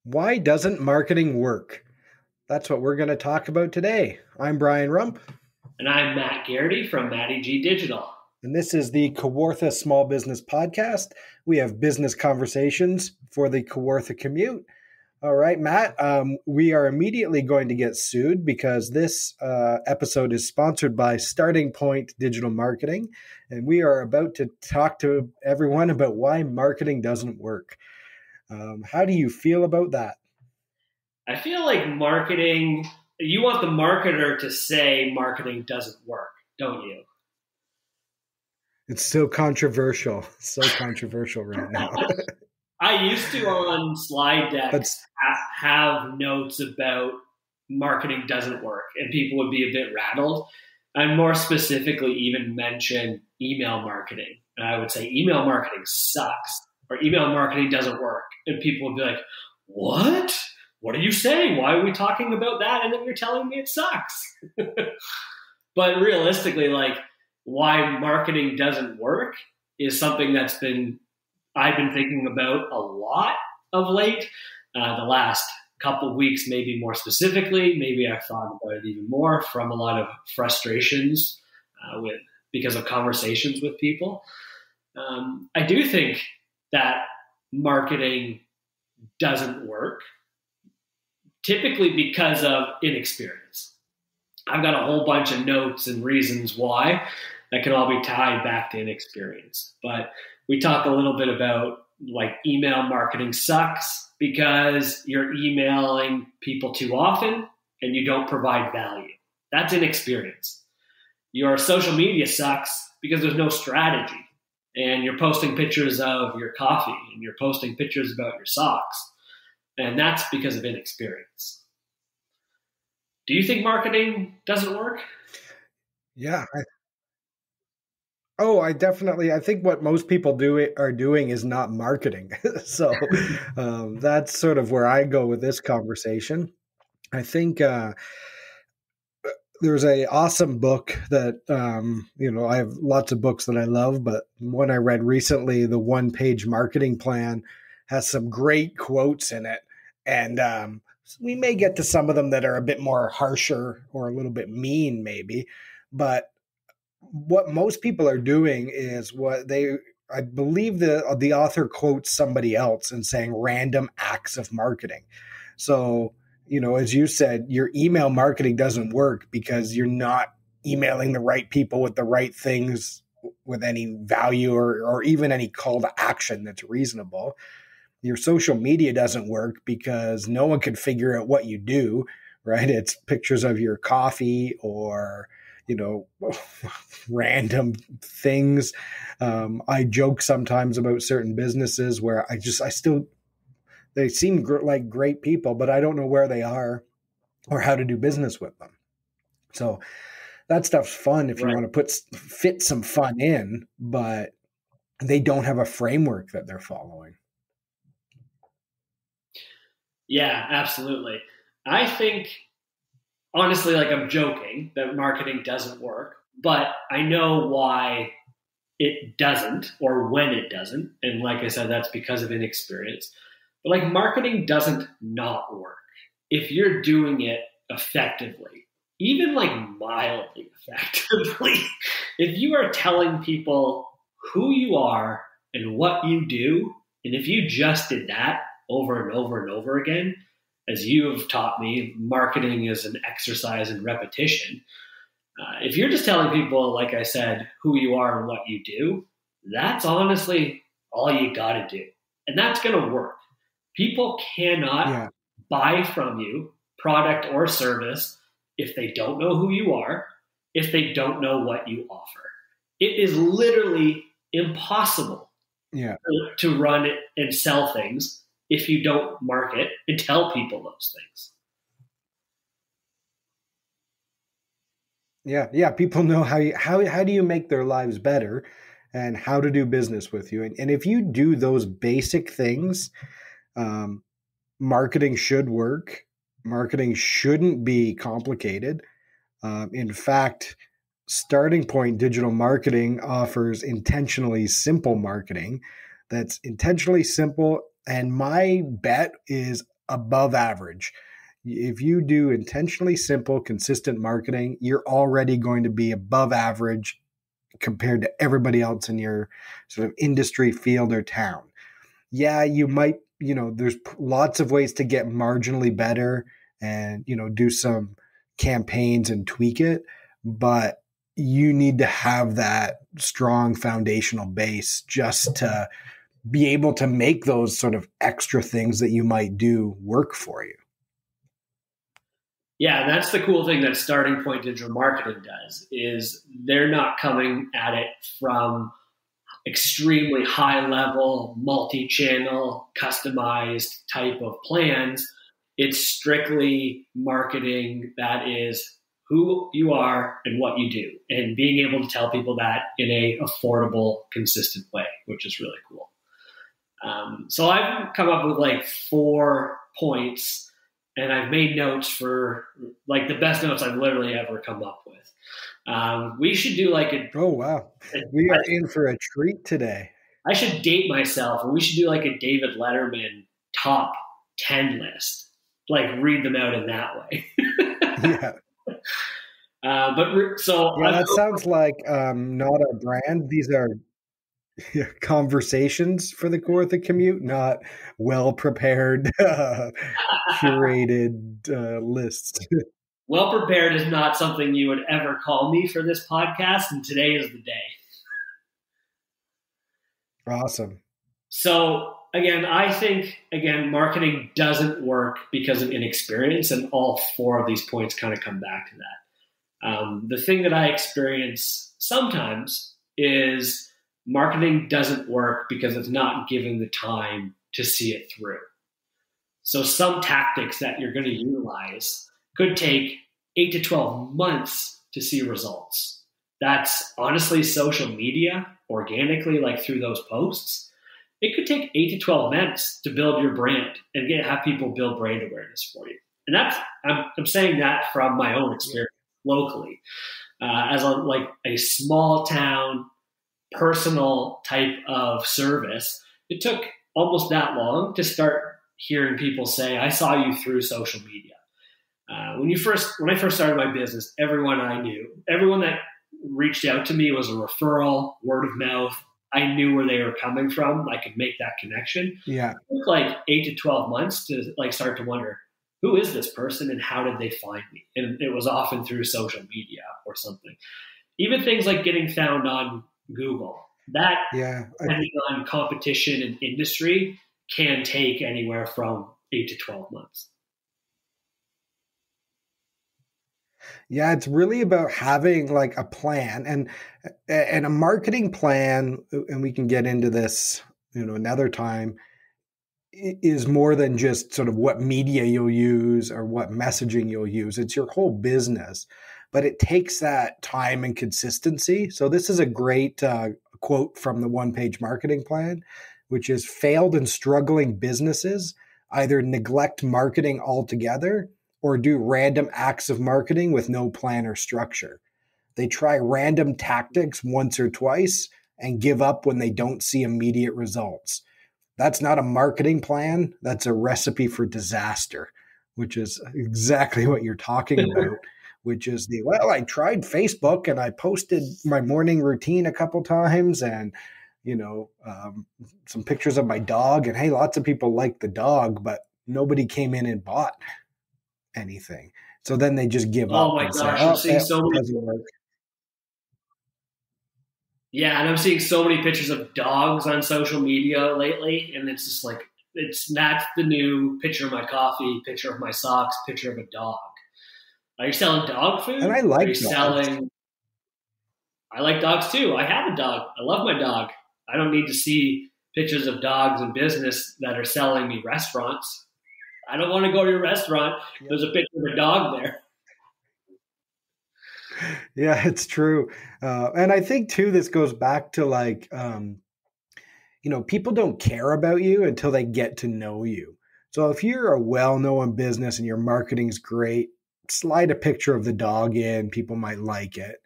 Why doesn't marketing work? That's what we're going to talk about today. I'm Brian Rump. And I'm Matt Garrity from Matty G Digital. And this is the Kawartha Small Business Podcast. We have business conversations for the Kawartha commute. All right, Matt, we are immediately going to get sued because this episode is sponsored by Starting Point Digital Marketing. And we are about to talk to everyone about why marketing doesn't work. How do you feel about that? I feel like marketing, you want the marketer to say marketing doesn't work, don't you? It's so controversial. So controversial right now. I used to on slide decks have notes about marketing doesn't work, and people would be a bit rattled. And more specifically, even mention email marketing. And I would say email marketing sucks, or email marketing doesn't work. And people would be like, what? What are you saying? Why are we talking about that? And then you're telling me it sucks. But realistically, like, why marketing doesn't work is something I've been thinking about a lot of late. The last couple of weeks, maybe more specifically, maybe I've thought about it even more from a lot of frustrations because of conversations with people. I do think that marketing doesn't work, typically because of inexperience. I've got a whole bunch of notes and reasons why that can all be tied back to inexperience. But we talk a little bit about like email marketing sucks because you're emailing people too often and you don't provide value. That's inexperience. Your social media sucks because there's no strategy and you're posting pictures of your coffee and you're posting pictures about your socks. And that's because of inexperience. Do you think marketing doesn't work? Yeah. I think what most people are doing is not marketing. So that's sort of where I go with this conversation. I think there's an awesome book that, I have lots of books that I love, but one I read recently, The One Page Marketing Plan, has some great quotes in it. And we may get to some of them that are a bit more harsher or a little bit mean maybe, but what most people are doing is I believe the author quotes somebody else and saying random acts of marketing. So, as you said, your email marketing doesn't work because you're not emailing the right people with the right things with any value or even any call to action that's reasonable. Your social media doesn't work because no one can figure out what you do, right? It's pictures of your coffee or, random things. I joke sometimes about certain businesses where they seem like great people, but I don't know where they are or how to do business with them. So that stuff's fun if you want to fit some fun in, but they don't have a framework that they're following. Yeah, absolutely. I think, honestly, like I'm joking that marketing doesn't work, but I know why it doesn't or when it doesn't. And like I said, that's because of inexperience. But like marketing doesn't not work if you're doing it effectively, even like mildly effectively. If you are telling people who you are and what you do, and if you just did that over and over and over again, as you have taught me, marketing is an exercise in repetition. If you're just telling people, like I said, who you are and what you do, that's honestly all you got to do. And that's going to work. People cannot buy from you product or service if they don't know who you are, if they don't know what you offer. It is literally impossible to run and sell things if you don't market and tell people those things. Yeah. People know how do you make their lives better and how to do business with you. And if you do those basic things, marketing should work. Marketing shouldn't be complicated. In fact, Starting Point Digital Marketing offers intentionally simple marketing that's intentionally simple. And my bet is above average. If you do intentionally simple, consistent marketing, you're already going to be above average compared to everybody else in your sort of industry, field, or town. Yeah, you might, there's lots of ways to get marginally better and, do some campaigns and tweak it, but you need to have that strong foundational base just to be able to make those sort of extra things that you might do work for you. Yeah, that's the cool thing that Starting Point Digital Marketing does, is they're not coming at it from extremely high level, multi-channel, customized type of plans. It's strictly marketing that is who you are and what you do, and being able to tell people that in a affordable, consistent way, which is really cool. So I've come up with like 4 points, and I've made notes for like the best notes I've literally ever come up with. We should do like oh wow, we are in for a treat today. I should date myself, and we should do like a David Letterman top 10 list, like read them out in that way. Yeah. That sounds like not a brand. These are conversations for the Kawartha commute, not well-prepared, curated lists. Well-prepared is not something you would ever call me for this podcast, and today is the day. Awesome. So I think marketing doesn't work because of inexperience, and all 4 of these points kind of come back to that. The thing that I experience sometimes is marketing doesn't work because it's not given the time to see it through. So some tactics that you're going to utilize could take 8 to 12 months to see results. That's honestly social media, organically, like through those posts. It could take 8 to 12 months to build your brand and have people build brand awareness for you. And I'm saying that from my own experience locally, as a small town, personal type of service. It took almost that long to start hearing people say, I saw you through social media. When I first started my business, everyone I knew, everyone that reached out to me was a referral, word of mouth. I knew where they were coming from. I could make that connection. Yeah. It took like 8 to 12 months to start to wonder, who is this person and how did they find me? And it was often through social media or something. Even things like getting found on Google, that depending on competition and industry can take anywhere from 8 to 12 months. Yeah, it's really about having like a plan and a marketing plan, and we can get into this, another time, is more than just sort of what media you'll use or what messaging you'll use. It's your whole business, but it takes that time and consistency. So this is a great quote from the one-page marketing plan, which is failed and struggling businesses either neglect marketing altogether or do random acts of marketing with no plan or structure. They try random tactics once or twice and give up when they don't see immediate results. That's not a marketing plan. That's a recipe for disaster, which is exactly what you're talking about, which is I tried Facebook and I posted my morning routine a couple times and, some pictures of my dog, and hey, lots of people like the dog, but nobody came in and bought anything. So then they just give up. Oh my gosh, I'm seeing so many. Yeah, and I'm seeing so many pictures of dogs on social media lately, and it's just like that's the new picture of my coffee, picture of my socks, picture of a dog. Are you selling dog food? And I like dogs. I like dogs too. I have a dog. I love my dog. I don't need to see pictures of dogs in business that are selling me restaurants. I don't want to go to your restaurant. There's a picture of a dog there. Yeah, it's true. And I think too, this goes back to people don't care about you until they get to know you. So if you're a well-known business and your marketing's great, slide a picture of the dog in, people might like it,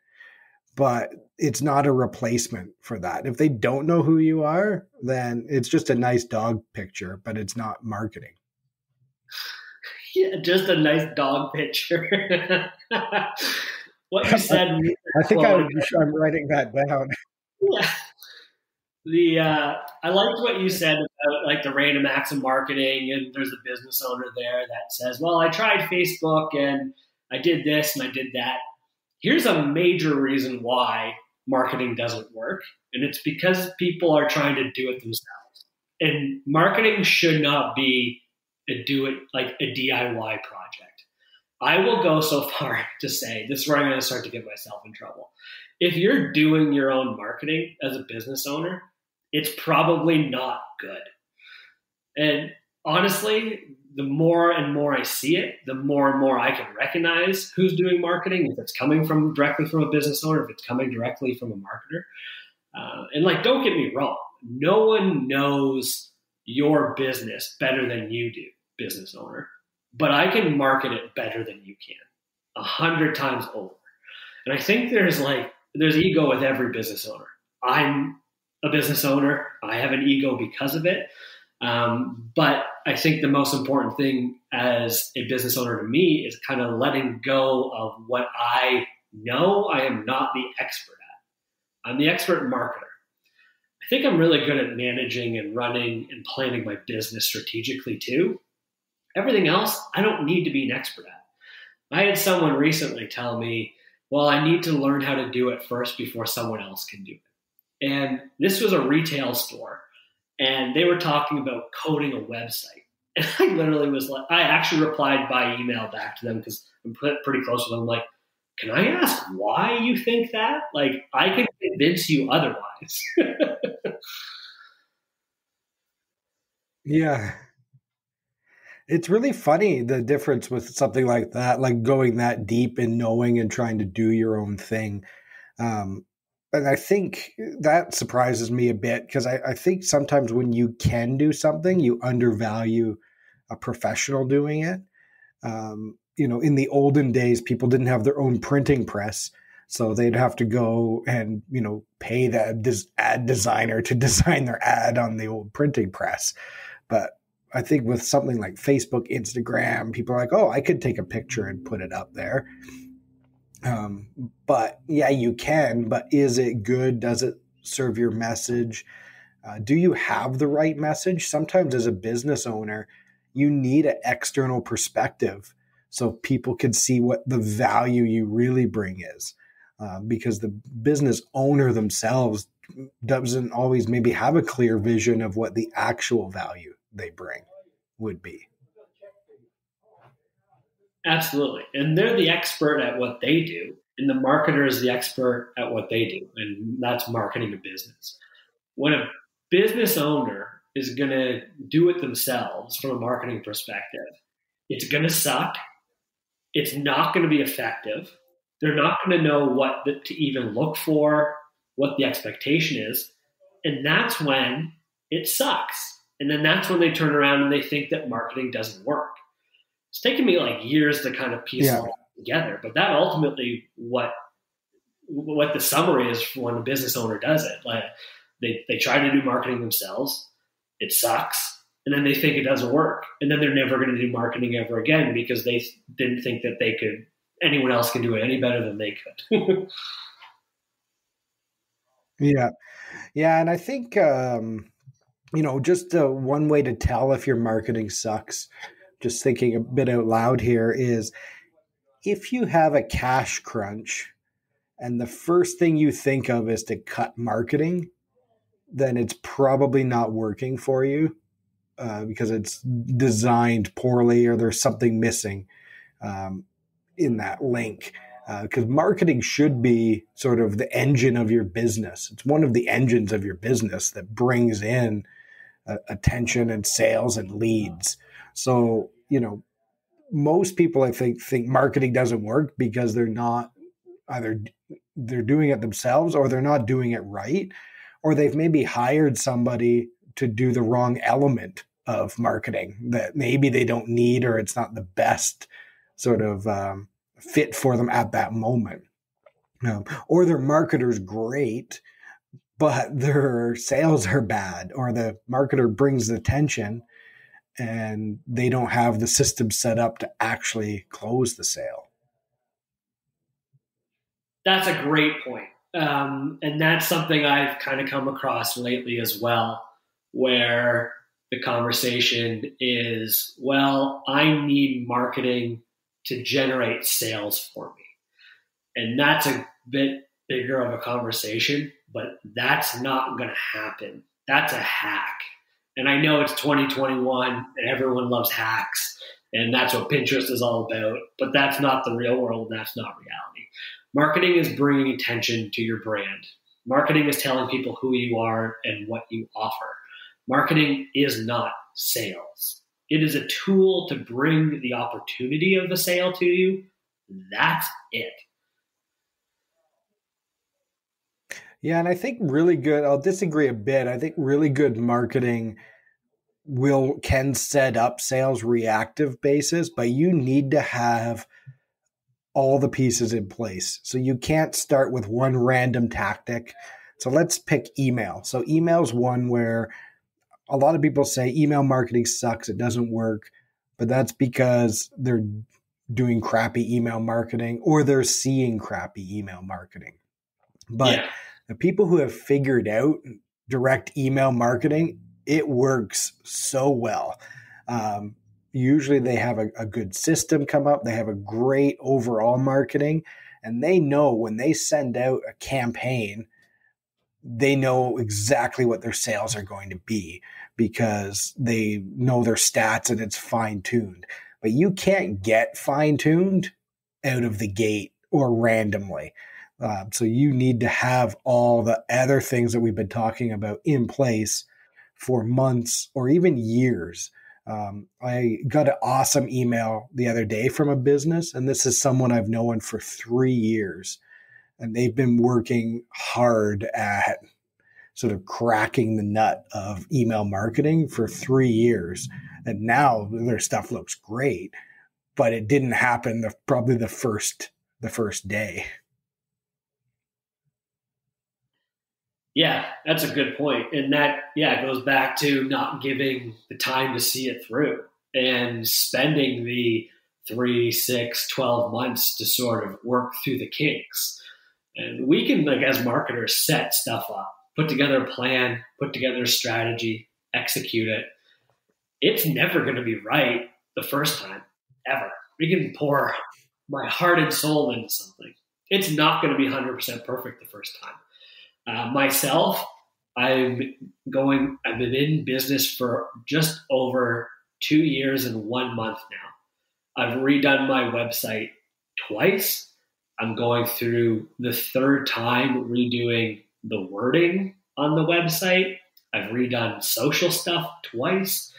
but it's not a replacement for that. If they don't know who you are, then it's just a nice dog picture, but it's not marketing. Yeah, just a nice dog picture. What you said. I think I'm writing that down. Yeah. I liked what you said about like the random acts of marketing, and there's a business owner there that says, well, I tried Facebook and I did this and I did that. Here's a major reason why marketing doesn't work, and it's because people are trying to do it themselves. And marketing should not be a DIY project. I will go so far to say, this is where I'm going to start to get myself in trouble. If you're doing your own marketing as a business owner, it's probably not good. And honestly, the more and more I see it, the more and more I can recognize who's doing marketing, if it's coming directly from a business owner, if it's coming directly from a marketer. And like, don't get me wrong. No one knows your business better than you do, business owner. But I can market it better than you can, 100 times over. And I think there's ego with every business owner. I'm a business owner. I have an ego because of it. But I think the most important thing as a business owner to me is kind of letting go of what I know I am not the expert at. I'm the expert marketer. I think I'm really good at managing and running and planning my business strategically too. Everything else, I don't need to be an expert at. I had someone recently tell me, well, I need to learn how to do it first before someone else can do it. And this was a retail store, and they were talking about coding a website. And I literally was like, I actually replied by email back to them because I'm pretty close with them. I'm like, can I ask why you think that? Like, I can convince you otherwise. Yeah. It's really funny, the difference with something like that, like going that deep and knowing and trying to do your own thing. And I think that surprises me a bit because I think sometimes when you can do something, you undervalue a professional doing it. In the olden days, people didn't have their own printing press. So they'd have to go and, pay the ad designer to design their ad on the old printing press. But I think with something like Facebook, Instagram, people are like, oh, I could take a picture and put it up there. But yeah, you can, but is it good? Does it serve your message? Do you have the right message? Sometimes as a business owner, you need an external perspective so people can see what the value you really bring is. Because the business owner themselves doesn't always maybe have a clear vision of what the actual value they bring would be. Absolutely. And they're the expert at what they do, and the marketer is the expert at what they do, and that's marketing a business. When a business owner is going to do it themselves from a marketing perspective, it's going to suck. It's not going to be effective. They're not going to know what to even look for, what the expectation is. And that's when it sucks. And then that's when they turn around and they think that marketing doesn't work. It's taken me like years to kind of piece all together. But that ultimately what the summary is when a business owner does it. Like they try to do marketing themselves. It sucks. And then they think it doesn't work. And then they're never going to do marketing ever again because they didn't think that anyone else can do it any better than they could. Yeah. And I think, just one way to tell if your marketing sucks, just thinking a bit out loud here, is if you have a cash crunch and the first thing you think of is to cut marketing, then it's probably not working for you because it's designed poorly or there's something missing in that link. Because marketing should be sort of the engine of your business. It's one of the engines of your business that brings in attention and sales and leads. So, most people, I think marketing doesn't work because they're not either they're doing it themselves or they're not doing it right, or they've maybe hired somebody to do the wrong element of marketing that maybe they don't need, or it's not the best sort of fit for them at that moment. Or their marketer's great, but their sales are bad, or the marketer brings the attention and they don't have the system set up to actually close the sale. That's a great point. And that's something I've kind of come across lately as well, where the conversation is, well, I need marketing to generate sales for me. And that's a bit bigger of a conversation, but that's not going to happen. That's a hack. And I know it's 2021 and everyone loves hacks, and that's what Pinterest is all about, but that's not the real world, and that's not reality. Marketing is bringing attention to your brand. Marketing is telling people who you are and what you offer. Marketing is not sales. It is a tool to bring the opportunity of the sale to you. That's it. Yeah, and I think really good, I'll disagree a bit. I think really good marketing can set up sales reactive basis, but you need to have all the pieces in place. So you can't start with one random tactic. So let's pick email. So email is one where a lot of people say email marketing sucks, it doesn't work, but that's because they're doing crappy email marketing or they're seeing crappy email marketing. But the people who have figured out direct email marketing, it works so well. Usually they have a good system come up. They have a great overall marketing, and they know when they send out a campaign, they know exactly what their sales are going to be because they know their stats and it's fine-tuned. But you can't get fine-tuned out of the gate or randomly. So you need to have all the other things that we've been talking about in place for months or even years. I got an awesome email the other day from a business, and this is someone I've known for 3 years, and they've been working hard at sort of cracking the nut of email marketing for 3 years. And now their stuff looks great, but it didn't happen probably the first day. Yeah, that's a good point. And that, goes back to not giving the time to see it through and spending the 3, 6, 12 months to sort of work through the kinks. And we can, as marketers, set stuff up, put together a plan, put together a strategy, execute it. It's never going to be right the first time, ever. We can pour my heart and soul into something. It's not going to be 100% perfect the first time. Myself, I've been in business for just over 2 years and 1 month now. I've redone my website twice. I'm going through the third time redoing the wording on the website. I've redone social stuff twice.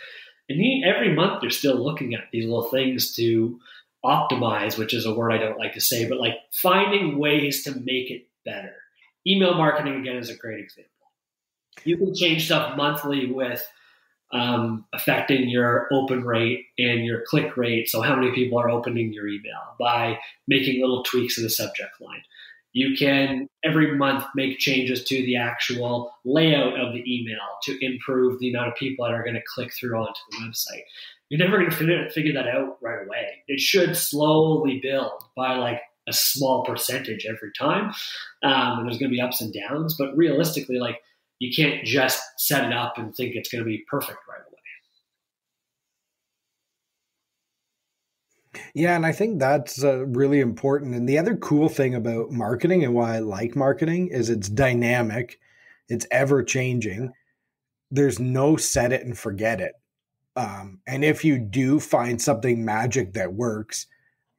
And every month they're still looking at these little things to optimize, which is a word I don't like to say, but finding ways to make it better. Email marketing, again, is a great example. You can change stuff monthly with affecting your open rate and your click rate. So how many people are opening your email by making little tweaks in the subject line. You can every month make changes to the actual layout of the email to improve the amount of people that are going to click through onto the website. You're never going to figure that out right away. It should slowly build by a small percentage every time. And there's going to be ups and downs, but realistically, you can't just set it up and think it's going to be perfect right away. Yeah, and I think that's really important. And the other cool thing about marketing and why I like marketing is it's dynamic, it's ever changing. There's no set it and forget it. And if you do find something magic that works,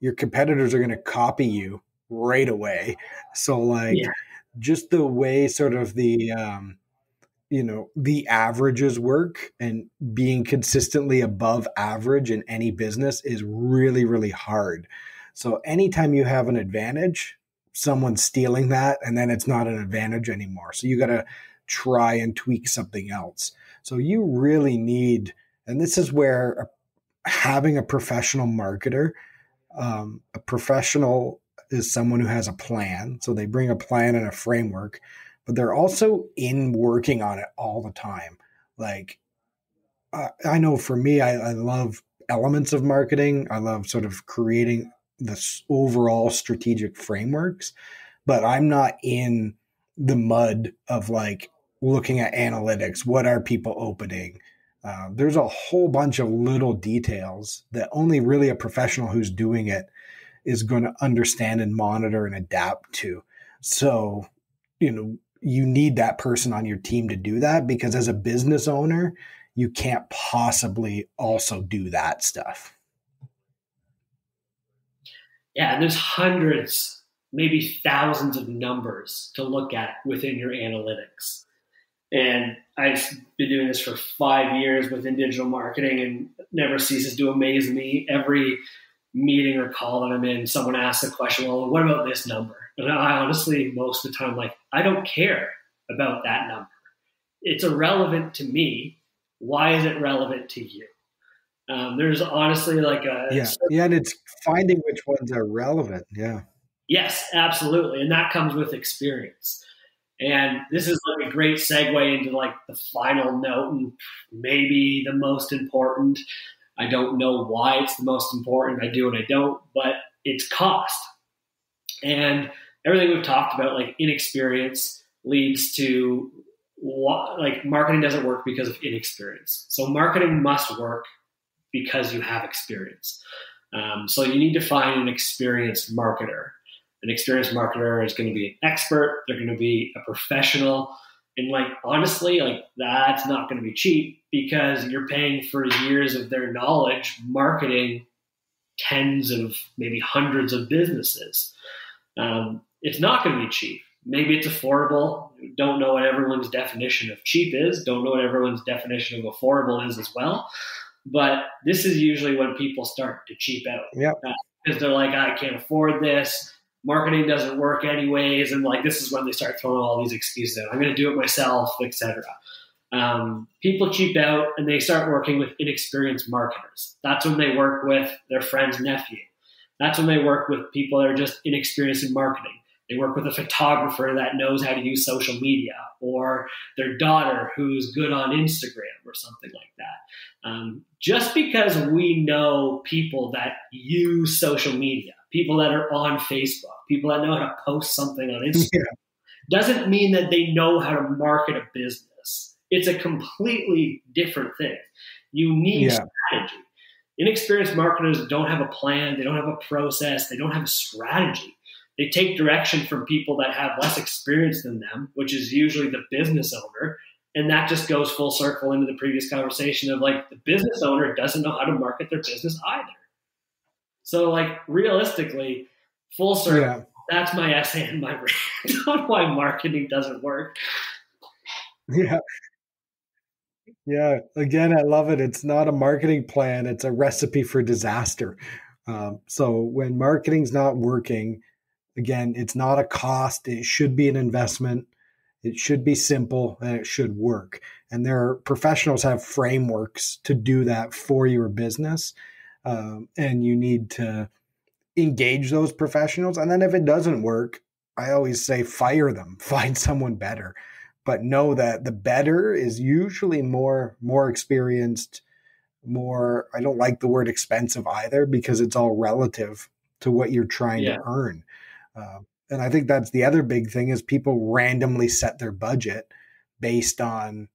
your competitors are going to copy you right away. So just the way sort of the averages work and being consistently above average in any business is really, really hard. So anytime you have an advantage, someone's stealing that and then it's not an advantage anymore. So you got to try and tweak something else. So you really need, and this is where having a professional marketer, a professional is someone who has a plan. So they bring a plan and a framework, but they're also in working on it all the time. I know for me, I love elements of marketing. I love sort of creating this overall strategic frameworks, but I'm not in the mud of like looking at analytics. What are people opening? There's a whole bunch of little details that only really a professional who's doing it is going to understand and monitor and adapt to. So, you need that person on your team to do that, because as a business owner, you can't possibly also do that stuff. Yeah, and there's hundreds, maybe thousands of numbers to look at within your analytics. And I've been doing this for 5 years within digital marketing, and never ceases to amaze me. Every meeting or call that I'm in, someone asks a question, well, what about this number? And I honestly, most of the time, I don't care about that number. It's irrelevant to me. Why is it relevant to you? There's honestly and it's finding which ones are relevant. Yeah. Yes, absolutely. And that comes with experience. And this is like a great segue into like the final note, and maybe the most important. I don't know why it's the most important. I do and I don't, but it's cost. And everything we've talked about, like inexperience, leads to marketing doesn't work because of inexperience. So marketing must work because you have experience. So you need to find an experienced marketer. An experienced marketer is going to be an expert. They're going to be a professional. And honestly, that's not going to be cheap, because you're paying for years of their knowledge marketing tens of maybe hundreds of businesses. It's not going to be cheap. Maybe it's affordable. Don't know what everyone's definition of cheap is. Don't know what everyone's definition of affordable is as well. But this is usually when people start to cheap out. Yep. Because they're like, I can't afford this. Marketing doesn't work anyways. And this is when they start throwing all these excuses out. I'm going to do it myself, etc. People cheap out and they start working with inexperienced marketers. That's when they work with their friend's nephew. That's when they work with people that are just inexperienced in marketing. They work with a photographer that knows how to use social media, or their daughter who's good on Instagram or something like that. Just because we know people that use social media, people that are on Facebook, people that know how to post something on Instagram, doesn't mean that they know how to market a business. It's a completely different thing. You need strategy. Inexperienced marketers don't have a plan. They don't have a process. They don't have a strategy. They take direction from people that have less experience than them, which is usually the business owner. And that just goes full circle into the previous conversation of the business owner doesn't know how to market their business either. So realistically, full circle, that's my essay and my rant on why marketing doesn't work. Yeah. Yeah. Again, I love it. It's not a marketing plan. It's a recipe for disaster. So when marketing's not working, again, it's not a cost. It should be an investment. It should be simple, and it should work. And professionals have frameworks to do that for your business. And you need to engage those professionals. And then if it doesn't work, I always say fire them, find someone better. But know that the better is usually more experienced, more, I don't like the word expensive either, because it's all relative to what you're trying to earn. And I think that's the other big thing, is people randomly set their budget based on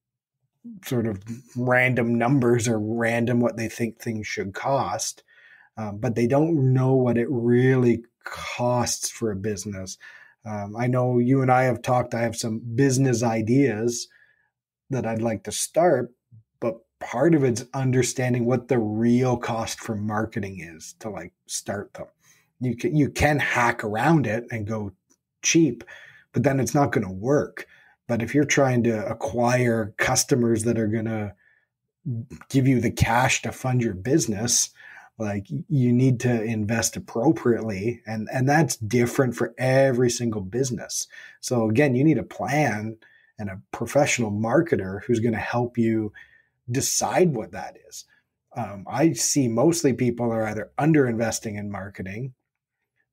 sort of random numbers or random what they think things should cost. But they don't know what it really costs for a business. I know you and I have talked, I have some business ideas that I'd like to start, but part of it's understanding what the real cost for marketing is to start them. You can hack around it and go cheap, but then it's not going to work. But if you're trying to acquire customers that are going to give you the cash to fund your business, you need to invest appropriately. And that's different for every single business. So again, you need a plan and a professional marketer who's going to help you decide what that is. I see mostly people are either underinvesting in marketing,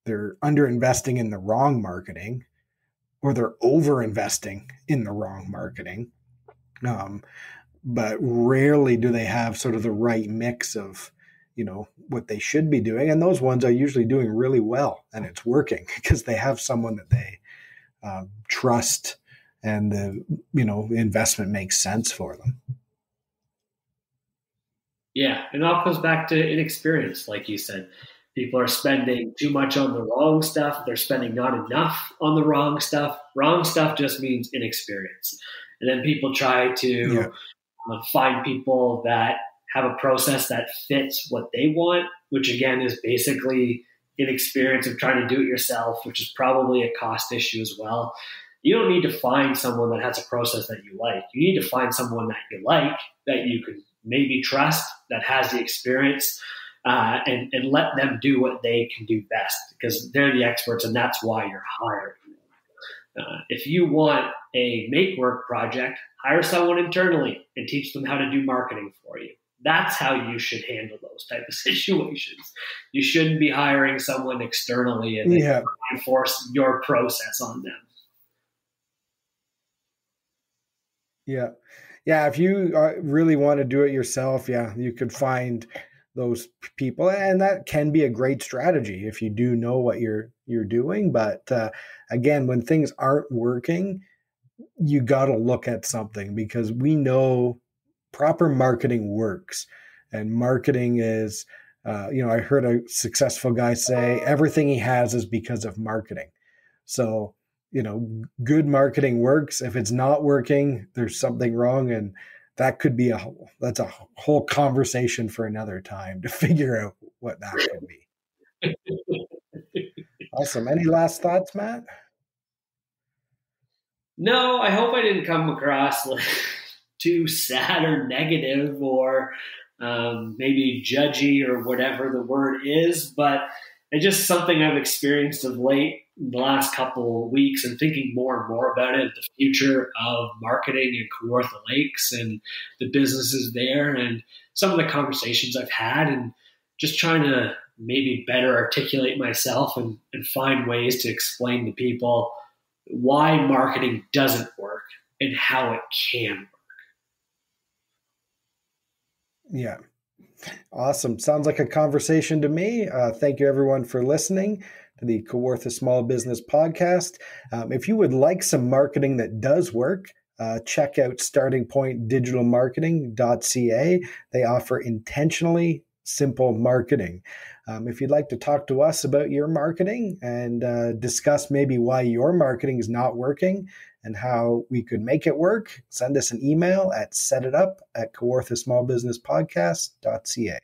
they're underinvesting in the wrong marketing, or they're overinvesting in the wrong marketing. but rarely do they have sort of the right mix of, what they should be doing. And those ones are usually doing really well, and it's working because they have someone that they trust, and the investment makes sense for them. Yeah, and it all comes back to inexperience, like you said. People are spending too much on the wrong stuff. They're spending not enough on the wrong stuff. Wrong stuff just means inexperience. And then people try to find people that have a process that fits what they want, which again is basically inexperience of trying to do it yourself, which is probably a cost issue as well. You don't need to find someone that has a process that you like. You need to find someone that you like, that you can maybe trust, that has the experience, and let them do what they can do best, because they're the experts and that's why you're hiring. If you want a make work project, hire someone internally and teach them how to do marketing for you. That's how you should handle those type of situations. You shouldn't be hiring someone externally and enforce your process on them. Yeah. If you really want to do it yourself, you could find those people, and that can be a great strategy if you do know what you're doing. But again, when things aren't working, you got to look at something, because we know proper marketing works, and marketing is, I heard a successful guy say everything he has is because of marketing. So, good marketing works. If it's not working, there's something wrong. And that could be that's a whole conversation for another time to figure out what that could be. Awesome. Any last thoughts, Matt? No, I hope I didn't come across too sad or negative, or maybe judgy, or whatever the word is, but it's just something I've experienced of late in the last couple of weeks, and thinking more and more about it, the future of marketing in Kawartha Lakes and the businesses there, and some of the conversations I've had, and just trying to maybe better articulate myself and find ways to explain to people why marketing doesn't work and how it can work. Yeah. Awesome. Sounds like a conversation to me. Thank you, everyone, for listening to the Kawartha Small Business Podcast. If you would like some marketing that does work, check out startingpointdigitalmarketing.ca. They offer intentionally simple marketing. If you'd like to talk to us about your marketing and discuss maybe why your marketing is not working and how we could make it work, send us an email at setitup@kawarthasmallbusinesspodcast.ca.